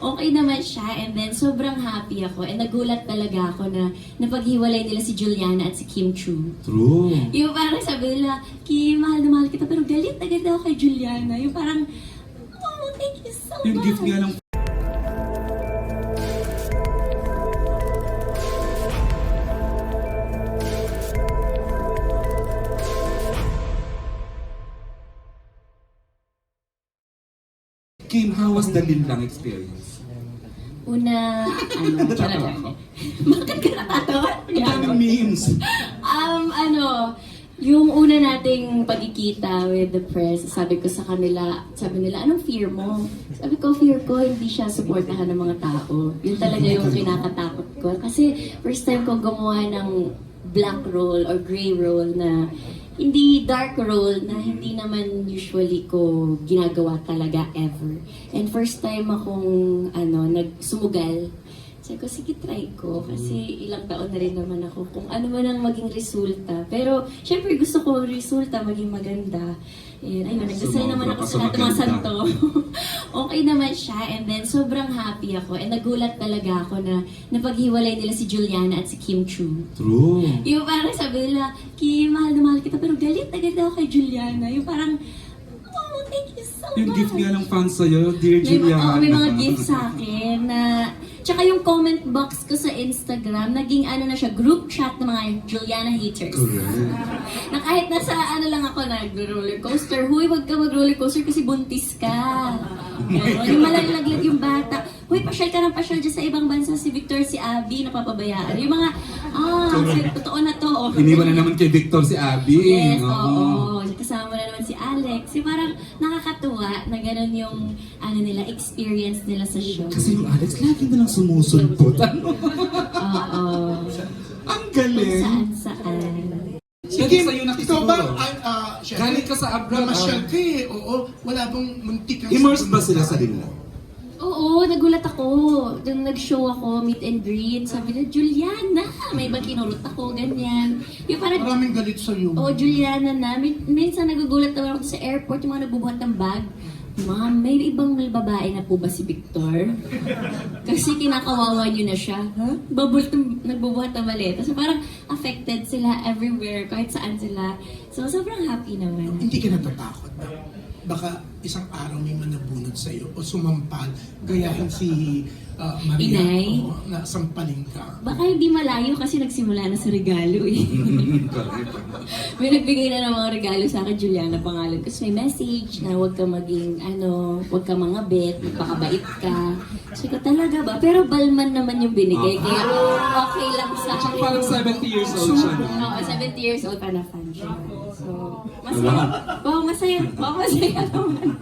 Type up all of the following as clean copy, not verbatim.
okay naman siya, and then sobrang happy ako, and nagulat talaga ako na napaghiwalay nila si Juliana at si Kim Chu. True. Yung parang sabi nila, Kim, mahal na mahal kita, pero galit agad ako kay Juliana. Yung parang, oh, thank you so Yung much. gift nga ng Kim, how was the Linlang experience? Una, Natatawa ako. bakit ka natatawa? Ang daming memes. Yung una nating pagkikita with the press, sabi ko sa kanila, sabi nila, anong fear mo? Sabi ko, fear ko, hindi siya supportahan ng mga tao. Yun talaga yung kinakatakot ko. Kasi first time ko gumawa ng black role or gray role na hindi dark role na hindi naman usually ko ginagawa talaga ever. And first time akong nagsumugal. Sabi ko, sige, try ko. Kasi ilang taon na rin naman ako kung ano man ang maging resulta. Pero, syempre, gusto ko resulta maging maganda. And ayun, nagdasal naman ako sa lahat ng mga santo. Okay naman siya. And then, sobrang happy ako. And nagulat talaga ako na napaghiwalay nila si Juliana at si Kim Chu. True. Yung parang sabi nila, Kim, mahal na mahal kita, pero galit agad ako kay Juliana. Yung parang, oh, thank you so much. Yung gift nga ng fans sa'yo, Dear Juliana. May mga gifts sa akin na... Tsaka yung comment box ko sa Instagram, naging na siya, group chat ng mga Juliana haters. Correct. Na kahit nasa lang ako, nag-roller coaster, huy, wag ka mag-roller coaster kasi buntis ka. Yung malalaglag yung bata. Huy, pasyal ka ng pasyal dyan sa ibang bansa, si Victor, si Abby, napapabayaan. Yung mga, totoo na to. Oh. Iniwan na naman kay Victor si Abby. Yes, oo. Kasama na naman si Alex. Yung parang nakakatuwa na gano'n yung nila, experience nila sa show. Kasi yung Alex, lagi na lang sumusulpot. Oo. Ang Kung galing. saan-saan. Sige, sa'yo na Ikaw ba, Galing ka sa abroad. namasyal ka eh, oo, wala bang muntik kang Immersed ba sila sa Linlang? Oo, nagulat ako. Nung nag-show ako, meet and greet, sabi na, Juliana! May ibang kinurot ako, ganyan. Yung parang, Maraming galit sa'yo. Juliana na. Minsan nagugulat naman ako sa airport, yung mga nagbubuhat ng bag. Ma'am, may ibang babae na po ba si Victor? Kasi kinakawawa niyo na siya. Huh? Nagbubuhat ng maleta. So parang affected sila everywhere, kahit saan sila. So sobrang happy naman. Hindi ka natatakot ba? Baka isang araw may manabunod sa'yo o sumampal, gayahin si Maria, Inay? o na sampalin ka. Baka hindi malayo kasi nagsimula na sa regalo eh. May nagbigay na ng mga regalo sa akin, Juliana, pangalan ko. So may message na huwag ka maging, huwag ka mangabit, magpakabait ka. So ko talaga ba? Pero balman naman yung binigay, kaya okay lang sa akin. Parang 70 years old siya. no? Oo, 70 years old pa na fan siya. So, masaya. Wow, masaya. Wow, masaya naman.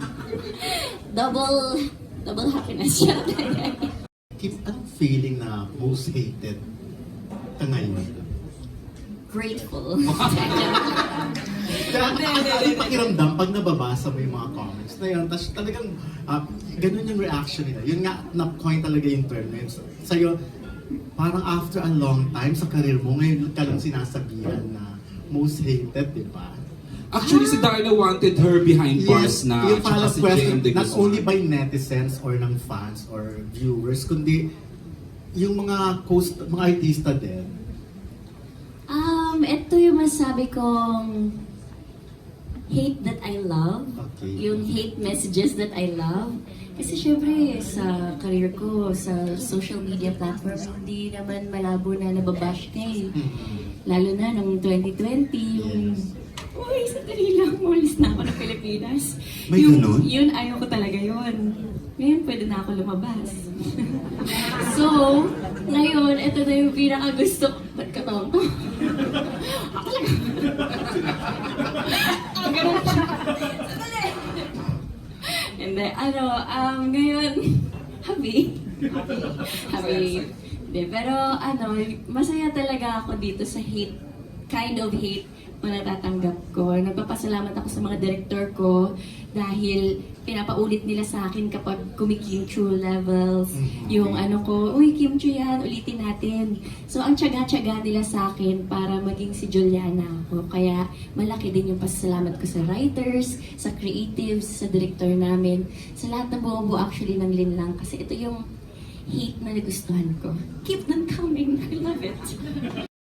Double happiness siya. Kim, anong feeling na most hated ka ngayon? Grateful. Ano yung pakiramdam pag nababasa mo yung mga comments na yun, tapos talagang ganun yung reaction nila. Yun nga, na-coin talaga yung term na yun. Sa'yo, parang after a long time sa career mo, ngayon ka lang sinasabihan na most hated, di ba? Actually, si Darla wanted her behind bars na. yung Tsaka follow-up si question, JM de not Guzman. only by netizens or ng fans or viewers, kundi yung mga mga artista din. Ito yung masabi kong hate that I love. Okay. Yung hate messages that I love. Kasi syempre, sa career ko, sa social media platform, hindi naman malabo na nababash ka eh. Lalo na nung 2020, yung... Uy, sandali lang, umalis na ako ng Pilipinas. May ganun? Yun, ayaw ko talaga yun. Ngayon, pwede na ako lumabas. So, ngayon, ito na yung pinaka-gusto ko. Ba't ka to? Ako lang. Ang ganun siya. Sandali. Hindi, ngayon, happy. Hindi, pero masaya talaga ako dito sa hate, kind of hate natatanggap ko. Nagpapasalamat ako sa mga director ko dahil pinapaulit nila sa akin kapag kumikimchu levels. Yung ano ko, uy, kimchu yan, ulitin natin. So, ang tiyaga-tiyaga nila sa akin para maging si Juliana ako. Kaya, malaki din yung pasasalamat ko sa writers, sa creatives, sa director namin, sa lahat ng bumubuo actually ng Linlang. Kasi ito yung hate na nagustuhan ko. Keep them coming. I love it.